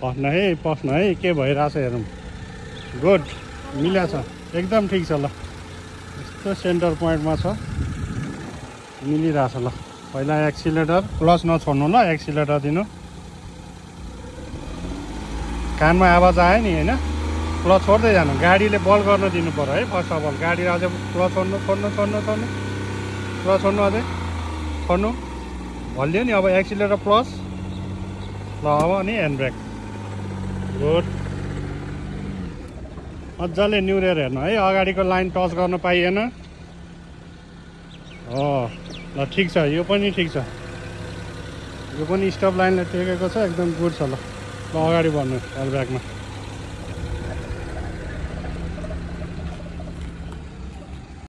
पस्न है के भइरहेछ हेरौँ गुड मिलेछ एकदम ठिक छ ल यस्तो सेन्टर पोइन्टमा छ मिलिरहेछ ल पहिला एक्सिलेटर क्लच नछोड्नु ल एक्सिलेटर दिनु कानमा आवाज आयो नि हैन क्लच छोड्दै जानु गाडीले बल गर्न दिनु पर्यो है फर्स्ट अफ अल गाडी अझै क्लच छोड्नु क्लच छोड्नु अझै छोड्नु भलियो नि अब एक्सिलेटर प्लस ल अब अनि ह्यान्ड ब्रेक गुड मजाले निहुरेर हेर्नु है अगाडिको लाइन टच गर्न पाइएन हो ल ठिक छ यो पनि ठिक छ यो पनि स्टप लाइनले टेकेको छ एकदम गुड छ ल अगाडि बढ्नु ह्यान्ड ब्रेकमा